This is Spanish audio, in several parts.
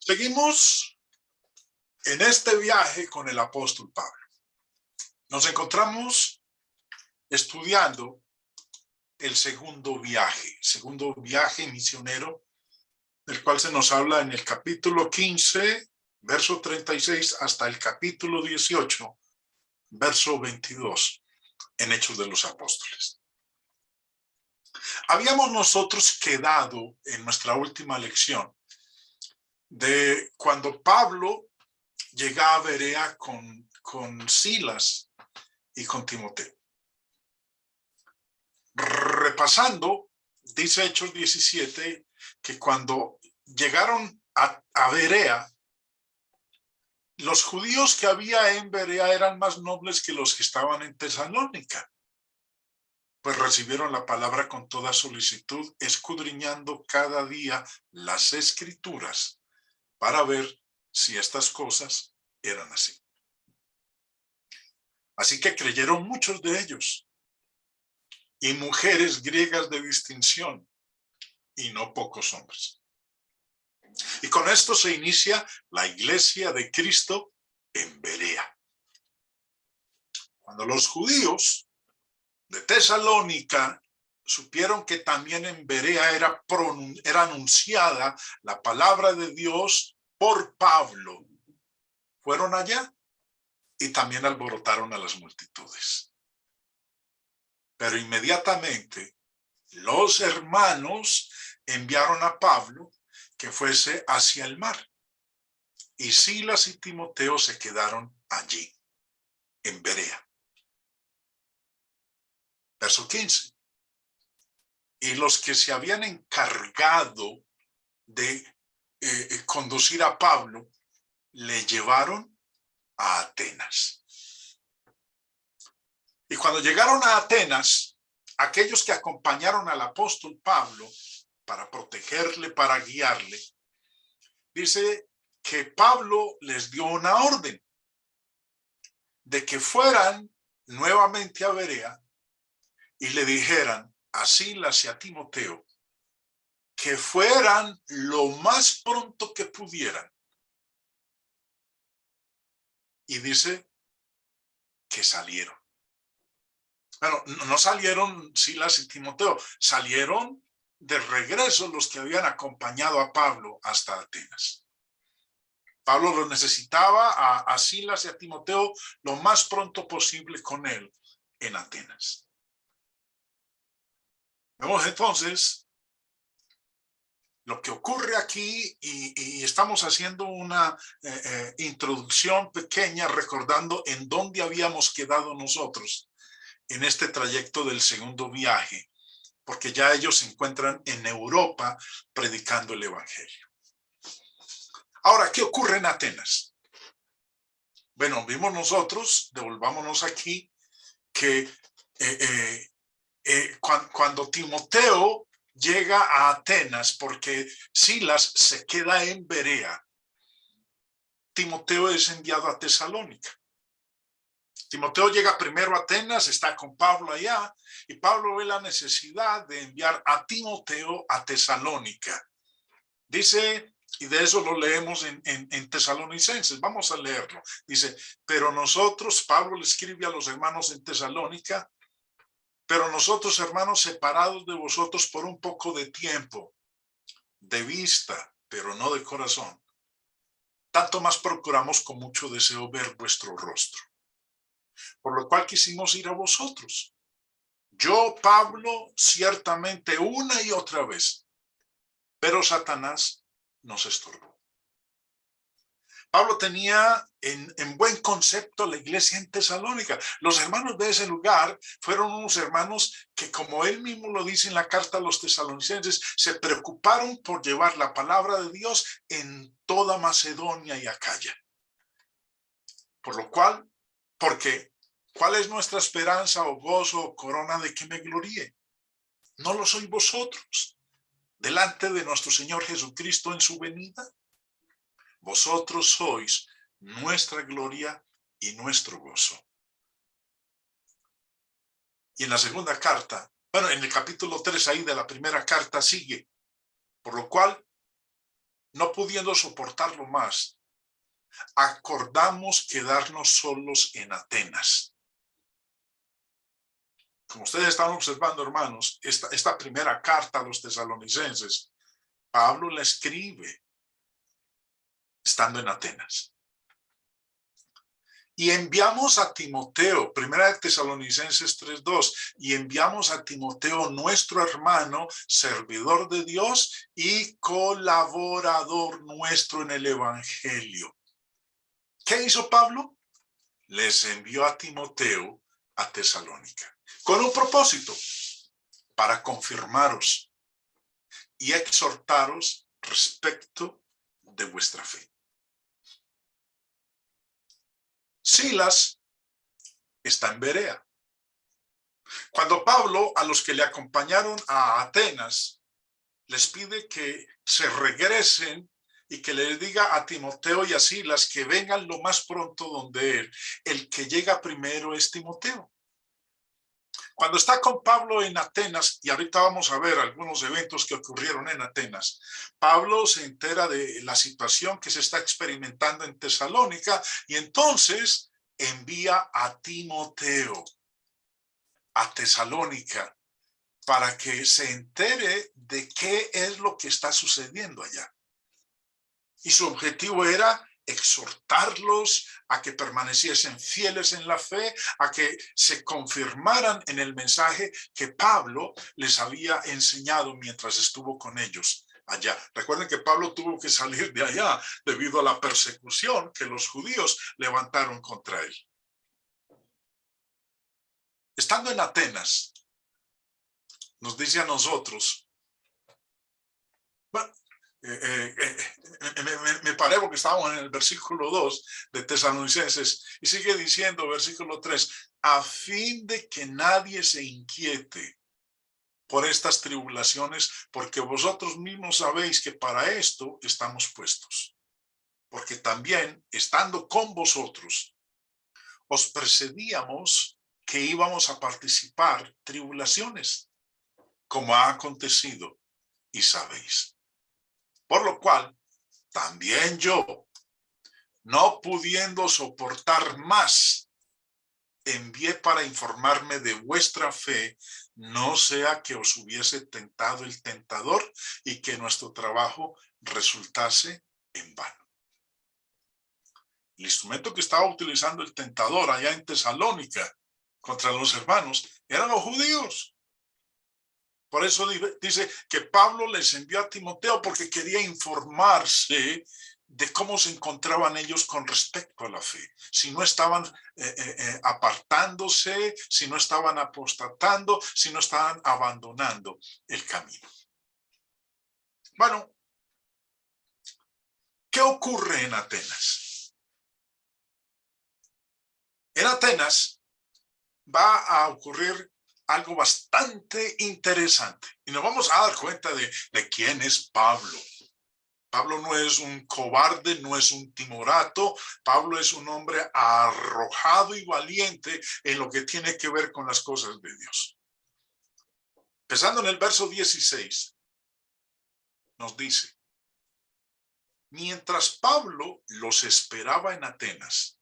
Seguimos en este viaje con el apóstol Pablo. Nos encontramos estudiando el segundo viaje misionero, del cual se nos habla en el capítulo 15, verso 36, hasta el capítulo 18, verso 22, en Hechos de los Apóstoles. Habíamos nosotros quedado en nuestra última lección de cuando Pablo llega a Berea con Silas y con Timoteo. Repasando, dice Hechos 17, que cuando llegaron a Berea, los judíos que había en Berea eran más nobles que los que estaban en Tesalónica, pues recibieron la palabra con toda solicitud, escudriñando cada día las Escrituras para ver si estas cosas eran así. Así que creyeron muchos de ellos, y mujeres griegas de distinción, y no pocos hombres. Y con esto se inicia la iglesia de Cristo en Berea. Cuando los judíos de Tesalónica supieron que también en Berea era anunciada la palabra de Dios por Pablo, fueron allá y también alborotaron a las multitudes. Pero inmediatamente los hermanos enviaron a Pablo que fuese hacia el mar, y Silas y Timoteo se quedaron allí, en Berea. Verso 15. Y los que se habían encargado de conducir a Pablo, le llevaron a Atenas. Y cuando llegaron a Atenas, aquellos que acompañaron al apóstol Pablo para protegerle, para guiarle, dice que Pablo les dio una orden de que fueran nuevamente a Berea y le dijeran a Silas y a Timoteo que fueran lo más pronto que pudieran. Y dice que salieron. Bueno, no salieron Silas y Timoteo, salieron de regreso los que habían acompañado a Pablo hasta Atenas. Pablo lo necesitaba a Silas y a Timoteo lo más pronto posible con él en Atenas. Vemos entonces lo que ocurre aquí y estamos haciendo una introducción pequeña recordando en dónde habíamos quedado nosotros en este trayecto del segundo viaje, porque ya ellos se encuentran en Europa predicando el evangelio. Ahora, ¿qué ocurre en Atenas? Bueno, vimos nosotros, devolvámonos aquí, que cuando Timoteo llega a Atenas, porque Silas se queda en Berea, Timoteo es enviado a Tesalónica. Timoteo llega primero a Atenas, está con Pablo allá, y Pablo ve la necesidad de enviar a Timoteo a Tesalónica. Dice, y de eso lo leemos en Tesalonicenses, vamos a leerlo. Dice, pero nosotros, Pablo le escribe a los hermanos en Tesalónica, pero nosotros, hermanos, separados de vosotros por un poco de tiempo, de vista, pero no de corazón, tanto más procuramos con mucho deseo ver vuestro rostro, por lo cual quisimos ir a vosotros. Yo, Pablo, ciertamente una y otra vez, pero Satanás nos estorbó. Pablo tenía en buen concepto la iglesia en Tesalónica. Los hermanos de ese lugar fueron unos hermanos que, como él mismo lo dice en la carta a los tesalonicenses, se preocuparon por llevar la palabra de Dios en toda Macedonia y Acaya. Por lo cual, porque ¿cuál es nuestra esperanza o gozo o corona de que me gloríe? ¿No lo sois vosotros delante de nuestro Señor Jesucristo en su venida? Vosotros sois nuestra gloria y nuestro gozo. Y en la segunda carta, bueno, en el capítulo 3 ahí de la primera carta sigue, por lo cual no pudiendo soportarlo más, acordamos quedarnos solos en Atenas. Como ustedes están observando, hermanos, esta primera carta a los tesalonicenses, Pablo la escribe estando en Atenas. Y enviamos a Timoteo, primera de Tesalonicenses 3:2, y enviamos a Timoteo, nuestro hermano, servidor de Dios y colaborador nuestro en el evangelio. ¿Qué hizo Pablo? Les envió a Timoteo a Tesalónica, con un propósito, para confirmaros y exhortaros respecto de vuestra fe. Silas está en Berea. Cuando Pablo, a los que le acompañaron a Atenas, les pide que se regresen y que le diga a Timoteo y a Silas que vengan lo más pronto donde él, el que llega primero es Timoteo. Cuando está con Pablo en Atenas, y ahorita vamos a ver algunos eventos que ocurrieron en Atenas, Pablo se entera de la situación que se está experimentando en Tesalónica y entonces envía a Timoteo a Tesalónica para que se entere de qué es lo que está sucediendo allá. Y su objetivo era exhortarlos a que permaneciesen fieles en la fe, a que se confirmaran en el mensaje que Pablo les había enseñado mientras estuvo con ellos allá. Recuerden que Pablo tuvo que salir de allá debido a la persecución que los judíos levantaron contra él. Estando en Atenas, nos dice a nosotros, bueno, me paré porque estábamos en el versículo 2 de Tesalonicenses y sigue diciendo, versículo 3, a fin de que nadie se inquiete por estas tribulaciones, porque vosotros mismos sabéis que para esto estamos puestos. Porque también, estando con vosotros, os precedíamos que íbamos a participar tribulaciones, como ha acontecido y sabéis. Por lo cual, también yo, no pudiendo soportar más, envié para informarme de vuestra fe, no sea que os hubiese tentado el tentador y que nuestro trabajo resultase en vano. El instrumento que estaba utilizando el tentador allá en Tesalónica contra los hermanos eran los judíos. Por eso dice que Pablo les envió a Timoteo porque quería informarse de cómo se encontraban ellos con respecto a la fe. Si no estaban apartándose, si no estaban apostatando, si no estaban abandonando el camino. Bueno, ¿qué ocurre en Atenas? En Atenas va a ocurrir algo bastante interesante. Y nos vamos a dar cuenta de quién es Pablo. Pablo no es un cobarde, no es un timorato. Pablo es un hombre arrojado y valiente en lo que tiene que ver con las cosas de Dios. Empezando en el verso 16, nos dice, mientras Pablo los esperaba en Atenas,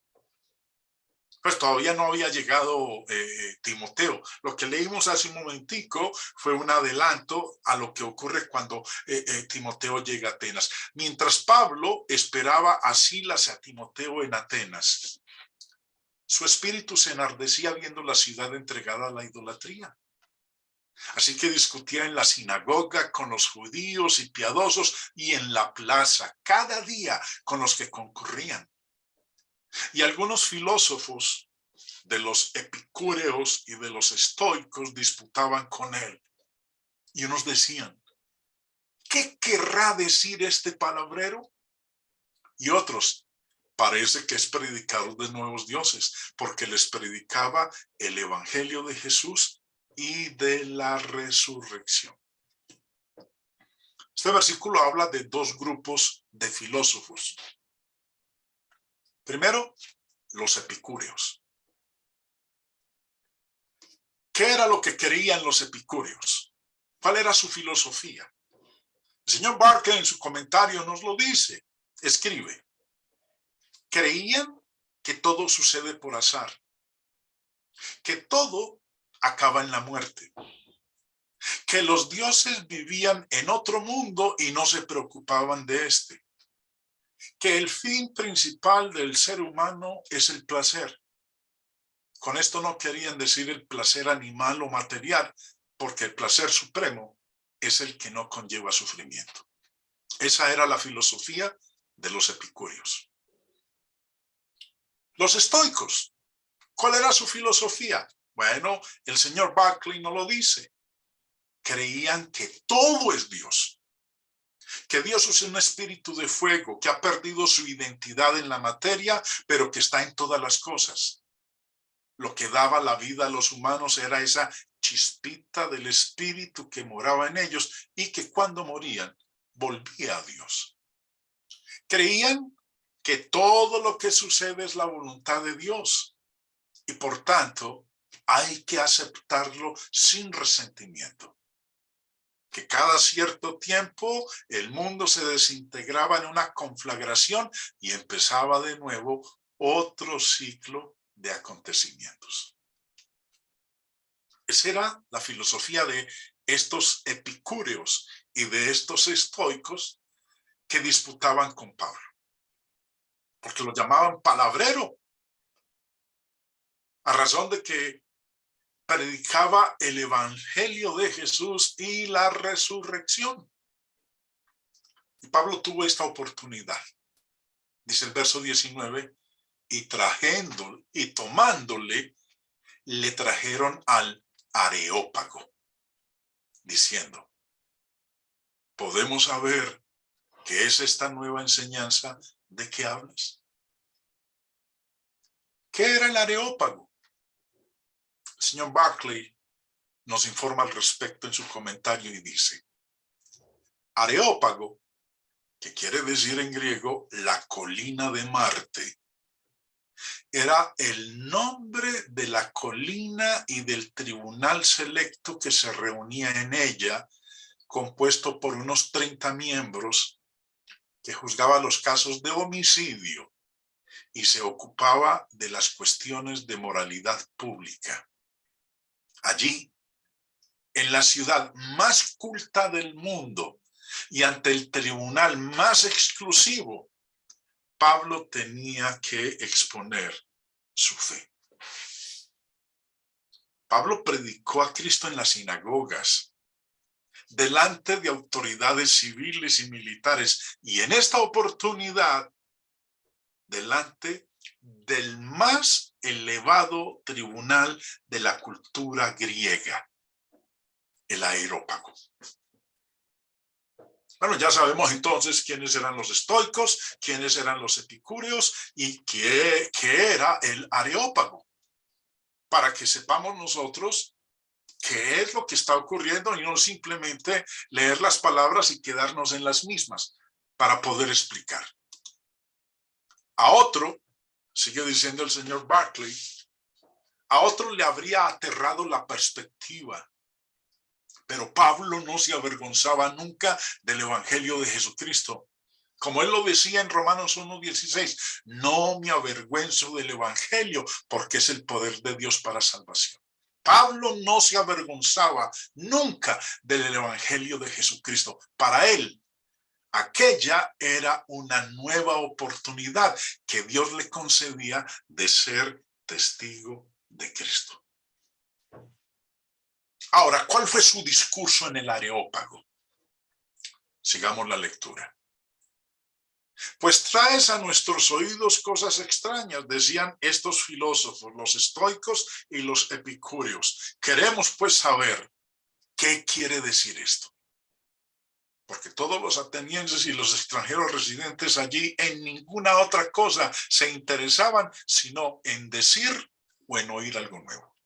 pues todavía no había llegado Timoteo. Lo que leímos hace un momentico fue un adelanto a lo que ocurre cuando Timoteo llega a Atenas. Mientras Pablo esperaba a Silas y a Timoteo en Atenas, su espíritu se enardecía viendo la ciudad entregada a la idolatría. Así que discutía en la sinagoga con los judíos y piadosos y en la plaza, cada día con los que concurrían. Y algunos filósofos de los epicúreos y de los estoicos disputaban con él. Y unos decían, ¿qué querrá decir este palabrero? Y otros, parece que es predicador de nuevos dioses, porque les predicaba el evangelio de Jesús y de la resurrección. Este versículo habla de dos grupos de filósofos. Primero, los epicúreos. ¿Qué era lo que querían los epicúreos? ¿Cuál era su filosofía? El señor Barclay en su comentario nos lo dice, escribe: creían que todo sucede por azar, que todo acaba en la muerte, que los dioses vivían en otro mundo y no se preocupaban de este, que el fin principal del ser humano es el placer. Con esto no querían decir el placer animal o material, porque el placer supremo es el que no conlleva sufrimiento. Esa era la filosofía de los epicúreos. Los estoicos, ¿cuál era su filosofía? Bueno, el señor Barclay nos lo dice. Creían que todo es Dios, que Dios es un espíritu de fuego, que ha perdido su identidad en la materia, pero que está en todas las cosas. Lo que daba la vida a los humanos era esa chispita del espíritu que moraba en ellos y que cuando morían volvía a Dios. Creían que todo lo que sucede es la voluntad de Dios y por tanto hay que aceptarlo sin resentimiento. Que cada cierto tiempo el mundo se desintegraba en una conflagración y empezaba de nuevo otro ciclo de acontecimientos. Esa era la filosofía de estos epicúreos y de estos estoicos que disputaban con Pablo, porque lo llamaban palabrero, a razón de que predicaba el evangelio de Jesús y la resurrección. Y Pablo tuvo esta oportunidad. Dice el verso 19, y tomándole, le trajeron al Areópago, diciendo: ¿podemos saber qué es esta nueva enseñanza de que hablas? ¿Qué era el Areópago? El señor Barclay nos informa al respecto en su comentario y dice: Areópago, que quiere decir en griego la colina de Marte, era el nombre de la colina y del tribunal selecto que se reunía en ella, compuesto por unos 30 miembros, que juzgaba los casos de homicidio y se ocupaba de las cuestiones de moralidad pública. Allí, en la ciudad más culta del mundo y ante el tribunal más exclusivo, Pablo tenía que exponer su fe. Pablo predicó a Cristo en las sinagogas, delante de autoridades civiles y militares, y en esta oportunidad, delante del más elevado tribunal de la cultura griega, el Areópago. Bueno, ya sabemos entonces quiénes eran los estoicos, quiénes eran los epicúreos y qué era el Areópago, para que sepamos nosotros qué es lo que está ocurriendo y no simplemente leer las palabras y quedarnos en las mismas para poder explicar. A otro, sigue diciendo el señor Barclay, a otro le habría aterrado la perspectiva, pero Pablo no se avergonzaba nunca del evangelio de Jesucristo. Como él lo decía en Romanos 1:16, no me avergüenzo del evangelio porque es el poder de Dios para salvación. Pablo no se avergonzaba nunca del evangelio de Jesucristo. Para él, aquella era una nueva oportunidad que Dios le concedía de ser testigo de Cristo. Ahora, ¿cuál fue su discurso en el Areópago? Sigamos la lectura. Pues traes a nuestros oídos cosas extrañas, decían estos filósofos, los estoicos y los epicúreos. Queremos pues saber qué quiere decir esto. Porque todos los atenienses y los extranjeros residentes allí en ninguna otra cosa se interesaban sino en decir o en oír algo nuevo.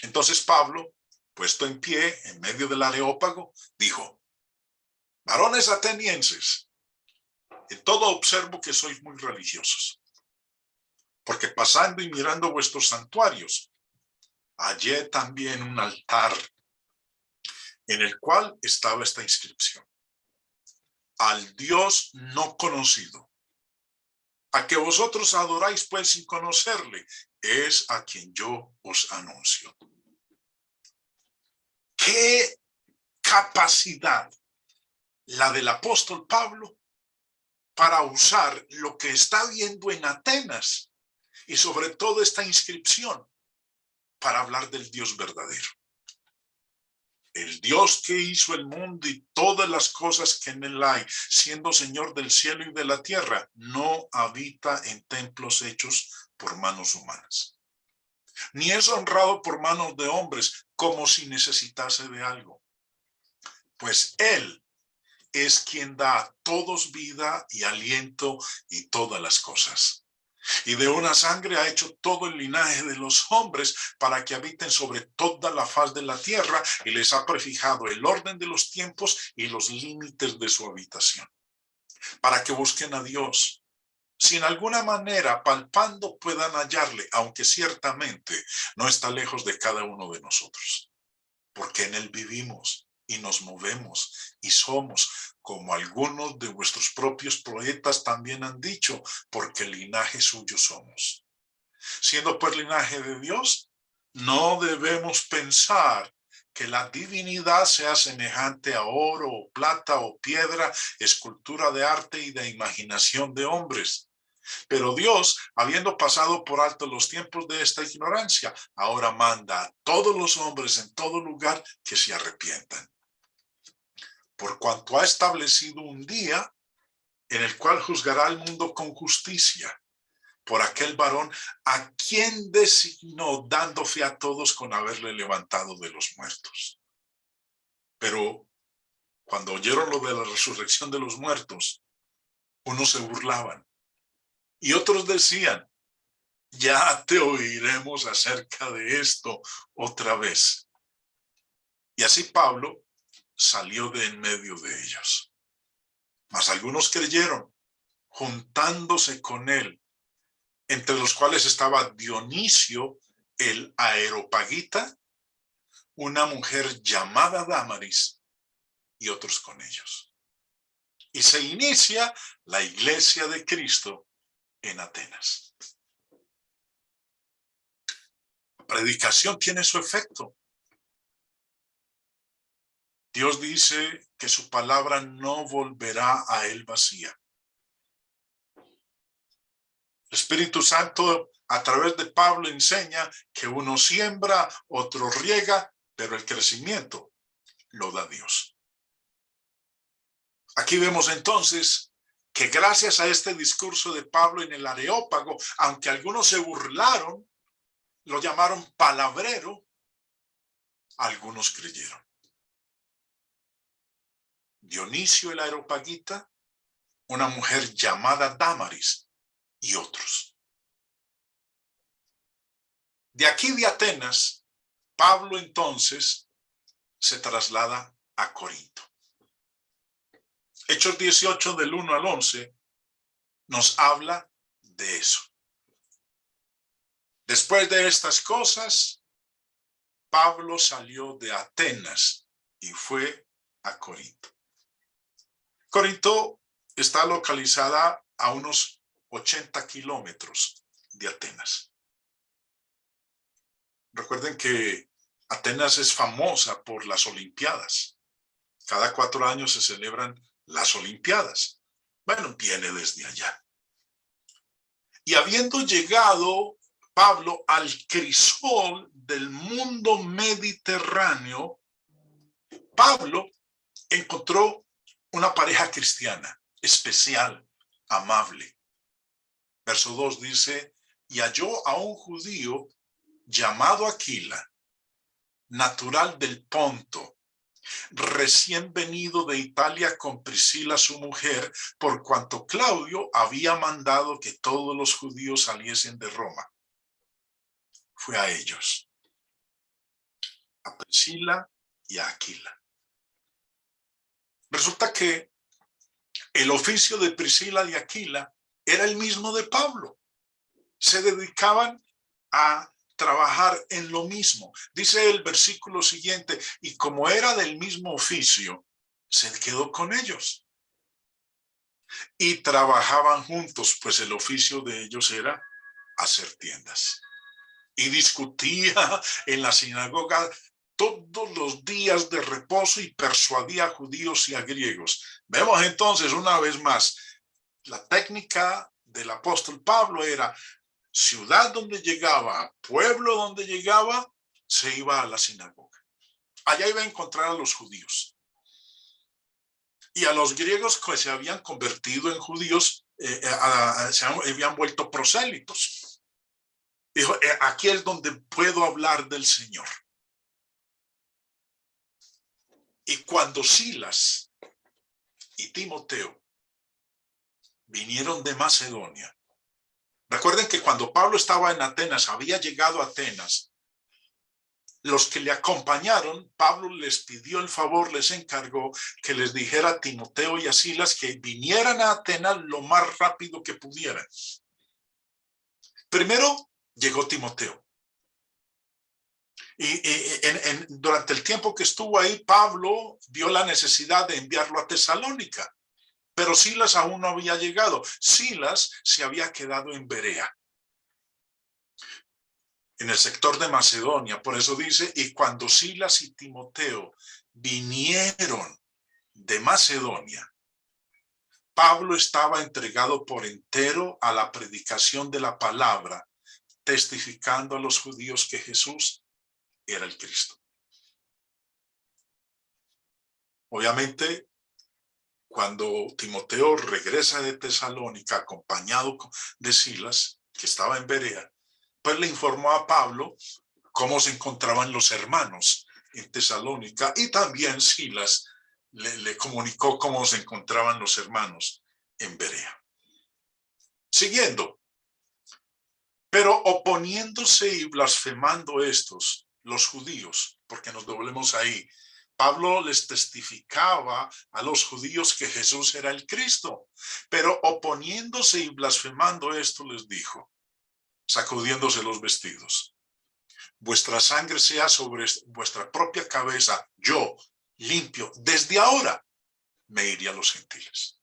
Entonces Pablo, puesto en pie en medio del Areópago, dijo: varones atenienses, en todo observo que sois muy religiosos, porque pasando y mirando vuestros santuarios, hallé también un altar en el cual estaba esta inscripción: al Dios no conocido. A que vosotros adoráis pues sin conocerle, es a quien yo os anuncio. ¿Qué capacidad la del apóstol Pablo para usar lo que está viendo en Atenas y sobre todo esta inscripción para hablar del Dios verdadero? El Dios que hizo el mundo y todas las cosas que en él hay, siendo Señor del cielo y de la tierra, no habita en templos hechos por manos humanas, ni es honrado por manos de hombres como si necesitase de algo, pues él es quien da a todos vida y aliento y todas las cosas. Y de una sangre ha hecho todo el linaje de los hombres para que habiten sobre toda la faz de la tierra, y les ha prefijado el orden de los tiempos y los límites de su habitación, para que busquen a Dios. Si en alguna manera palpando puedan hallarle, aunque ciertamente no está lejos de cada uno de nosotros, porque en él vivimos y nos movemos y somos, como algunos de vuestros propios poetas también han dicho, porque linaje suyo somos. Siendo pues linaje de Dios, no debemos pensar que la divinidad sea semejante a oro o plata o piedra, escultura de arte y de imaginación de hombres. Pero Dios, habiendo pasado por alto los tiempos de esta ignorancia, ahora manda a todos los hombres en todo lugar que se arrepientan, por cuanto ha establecido un día en el cual juzgará al mundo con justicia, por aquel varón a quien designó, dando fe a todos con haberle levantado de los muertos. Pero cuando oyeron lo de la resurrección de los muertos, unos se burlaban y otros decían: ya te oiremos acerca de esto otra vez. Y así Pablo salió de en medio de ellos. Mas algunos creyeron, juntándose con él, entre los cuales estaba Dionisio el Areópagita, una mujer llamada Dámaris, y otros con ellos. Y se inicia la iglesia de Cristo en Atenas. La predicación tiene su efecto. Dios dice que su palabra no volverá a él vacía. El Espíritu Santo a través de Pablo enseña que uno siembra, otro riega, pero el crecimiento lo da Dios. Aquí vemos entonces que gracias a este discurso de Pablo en el Areópago, aunque algunos se burlaron, lo llamaron palabrero, algunos creyeron. Dionisio el Areopagita, una mujer llamada Dámaris y otros. De aquí de Atenas, Pablo entonces se traslada a Corinto. Hechos 18 del 1 al 11 nos habla de eso. Después de estas cosas, Pablo salió de Atenas y fue a Corinto. Corinto está localizada a unos 80 kilómetros de Atenas. Recuerden que Atenas es famosa por las Olimpiadas. Cada 4 años se celebran las Olimpiadas. Bueno, viene desde allá. Y habiendo llegado Pablo al crisol del mundo mediterráneo, Pablo encontró una pareja cristiana, especial, amable. Verso 2 dice: y halló a un judío llamado Aquila, natural del Ponto, recién venido de Italia con Priscila su mujer, por cuanto Claudio había mandado que todos los judíos saliesen de Roma. Fue a ellos, a Priscila y a Aquila. Resulta que el oficio de Priscila y Aquila era el mismo de Pablo. Se dedicaban a trabajar en lo mismo. Dice el versículo siguiente: y como era del mismo oficio, se quedó con ellos. y trabajaban juntos, pues el oficio de ellos era hacer tiendas. Y discutía en la sinagoga todos los días de reposo y persuadía a judíos y a griegos. Vemos entonces una vez más, la técnica del apóstol Pablo era ciudad donde llegaba, pueblo donde llegaba, se iba a la sinagoga. Allá iba a encontrar a los judíos. Y a los griegos que se habían convertido en judíos, se habían vuelto prosélitos. Dijo, aquí es donde puedo hablar del Señor. Y cuando Silas y Timoteo vinieron de Macedonia, recuerden que cuando Pablo estaba en Atenas, había llegado a Atenas, los que le acompañaron, Pablo les pidió el favor, les encargó que les dijera a Timoteo y a Silas que vinieran a Atenas lo más rápido que pudieran. Primero llegó Timoteo. Y durante el tiempo que estuvo ahí, Pablo vio la necesidad de enviarlo a Tesalónica. Pero Silas aún no había llegado. Silas se había quedado en Berea, en el sector de Macedonia. Por eso dice, y cuando Silas y Timoteo vinieron de Macedonia, Pablo estaba entregado por entero a la predicación de la palabra, testificando a los judíos que Jesús era el Cristo. Obviamente, cuando Timoteo regresa de Tesalónica acompañado de Silas, que estaba en Berea, pues le informó a Pablo cómo se encontraban los hermanos en Tesalónica, y también Silas le comunicó cómo se encontraban los hermanos en Berea. Siguiendo, pero oponiéndose y blasfemando estos, los judíos, porque nos doblemos ahí, Pablo les testificaba a los judíos que Jesús era el Cristo, pero oponiéndose y blasfemando esto les dijo, sacudiéndose los vestidos, vuestra sangre sea sobre vuestra propia cabeza, yo limpio, desde ahora me iré a los gentiles.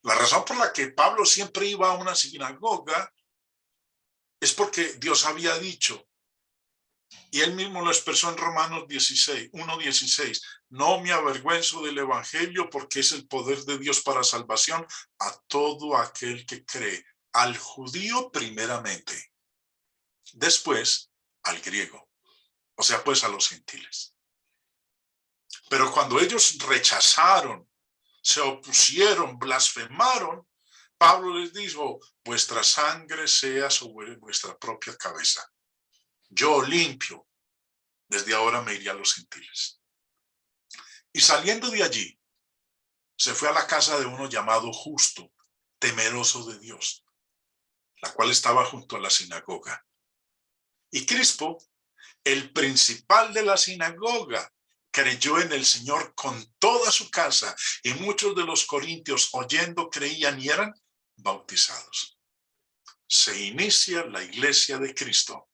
La razón por la que Pablo siempre iba a una sinagoga es porque Dios había dicho, y él mismo lo expresó en Romanos 1:16, no me avergüenzo del evangelio porque es el poder de Dios para salvación a todo aquel que cree, al judío primeramente, después al griego, o sea pues a los gentiles. Pero cuando ellos rechazaron, se opusieron, blasfemaron, Pablo les dijo, vuestra sangre sea sobre vuestra propia cabeza. Yo limpio, desde ahora me iré a los gentiles. Y saliendo de allí, se fue a la casa de uno llamado Justo, temeroso de Dios, la cual estaba junto a la sinagoga. Y Crispo, el principal de la sinagoga, creyó en el Señor con toda su casa, y muchos de los corintios oyendo creían y eran bautizados. Se inicia la iglesia de Cristo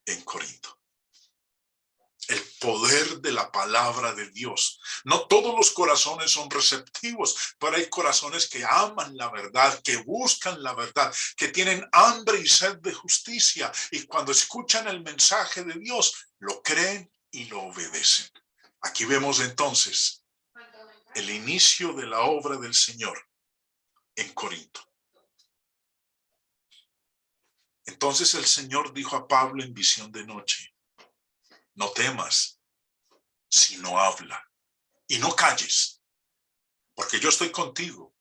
en Corinto. El poder de la palabra de Dios. No todos los corazones son receptivos, pero hay corazones que aman la verdad, que buscan la verdad, que tienen hambre y sed de justicia, y cuando escuchan el mensaje de Dios, lo creen y lo obedecen. Aquí vemos entonces el inicio de la obra del Señor en Corinto. Entonces el Señor dijo a Pablo en visión de noche, no temas, sino habla y no calles, porque yo estoy contigo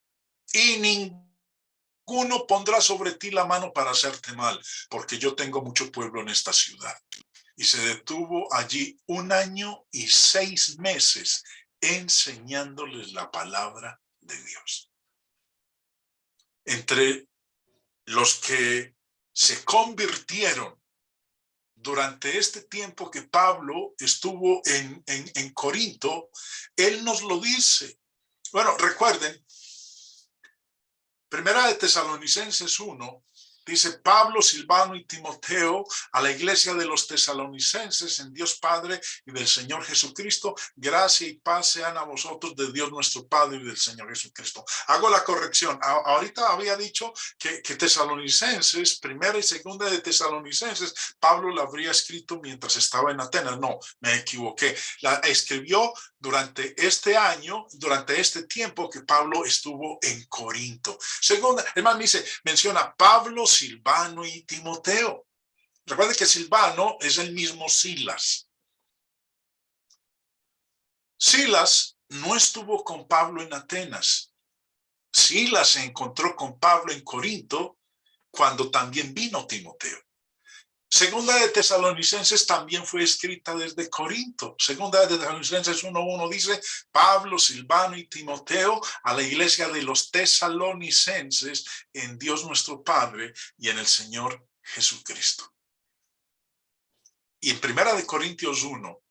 y ninguno pondrá sobre ti la mano para hacerte mal, porque yo tengo mucho pueblo en esta ciudad. Y se detuvo allí 1 año y 6 meses enseñándoles la palabra de Dios. Entre los que se convirtieron durante este tiempo que Pablo estuvo en Corinto, él nos lo dice. Bueno, recuerden, Primera de Tesalonicenses 1 Dice Pablo, Silvano y Timoteo a la iglesia de los tesalonicenses en Dios Padre y del Señor Jesucristo, gracia y paz sean a vosotros de Dios nuestro Padre y del Señor Jesucristo. Hago la corrección. Ahorita había dicho que tesalonicenses, primera y segunda de tesalonicenses, Pablo la habría escrito mientras estaba en Atenas. No, me equivoqué. La escribió durante este año, durante este tiempo que Pablo estuvo en Corinto. Segunda, además menciona Pablo, Silvano y Timoteo. Recuerden que Silvano es el mismo Silas. Silas no estuvo con Pablo en Atenas. Silas se encontró con Pablo en Corinto cuando también vino Timoteo. Segunda de Tesalonicenses también fue escrita desde Corinto. Segunda de Tesalonicenses 1:1 dice, Pablo, Silvano y Timoteo a la iglesia de los tesalonicenses en Dios nuestro Padre y en el Señor Jesucristo. Y en Primera de Corintios 1,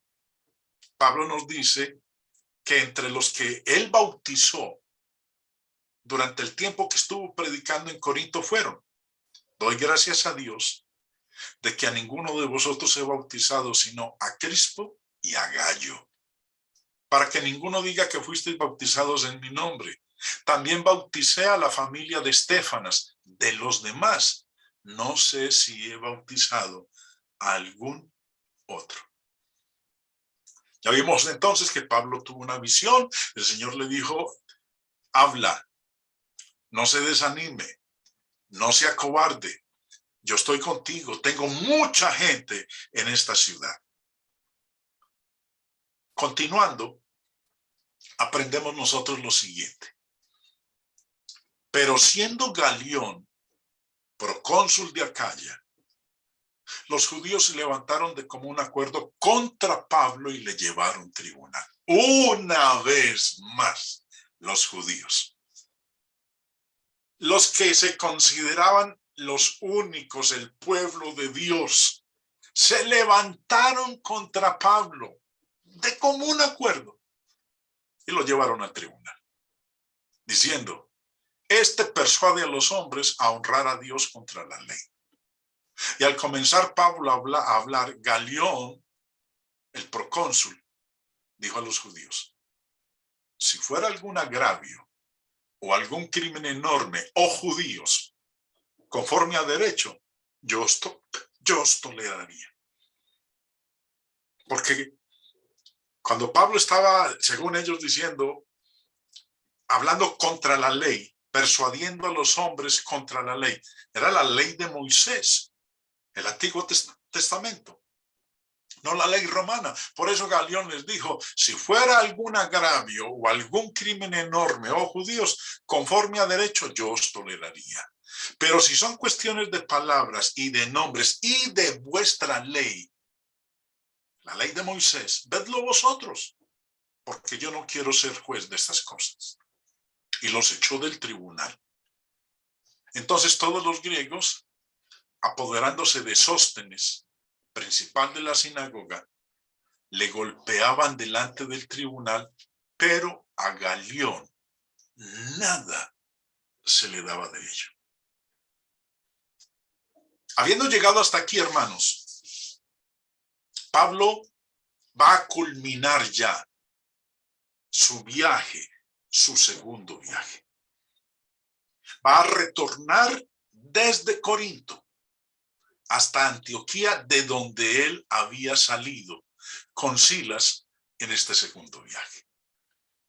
Pablo nos dice que entre los que él bautizó durante el tiempo que estuvo predicando en Corinto fueron, doy gracias a Dios de que a ninguno de vosotros he bautizado, sino a Crispo y a Gayo, para que ninguno diga que fuisteis bautizados en mi nombre. También bauticé a la familia de Estéfanas. De los demás, no sé si he bautizado a algún otro. Ya vimos entonces que Pablo tuvo una visión. El Señor le dijo, habla, no se desanime, no sea cobarde. Yo estoy contigo, tengo mucha gente en esta ciudad. Continuando, aprendemos nosotros lo siguiente. Pero siendo Galión procónsul de Acaya, los judíos se levantaron de común acuerdo contra Pablo y le llevaron tribunal. Una vez más, los judíos. Los que se consideraban los únicos, el pueblo de Dios, se levantaron contra Pablo de común acuerdo y lo llevaron al tribunal, diciendo, este persuade a los hombres a honrar a Dios contra la ley. Y al comenzar Pablo a hablar, Galión, el procónsul, dijo a los judíos, si fuera algún agravio o algún crimen enorme, oh judíos, conforme a derecho, yo os toleraría. Porque cuando Pablo estaba, según ellos diciendo, hablando contra la ley, persuadiendo a los hombres contra la ley, era la ley de Moisés, el Antiguo Testamento, no la ley romana. Por eso Galión les dijo, si fuera algún agravio o algún crimen enorme, oh judíos, conforme a derecho, yo os toleraría. Pero si son cuestiones de palabras y de nombres y de vuestra ley, la ley de Moisés, vedlo vosotros, porque yo no quiero ser juez de estas cosas. Y los echó del tribunal. Entonces todos los griegos, apoderándose de Sóstenes, principal de la sinagoga, le golpeaban delante del tribunal, pero a Galión nada se le daba de ello. Habiendo llegado hasta aquí, hermanos, Pablo va a culminar ya su viaje, su segundo viaje. Va a retornar desde Corinto hasta Antioquía, de donde él había salido con Silas en este segundo viaje.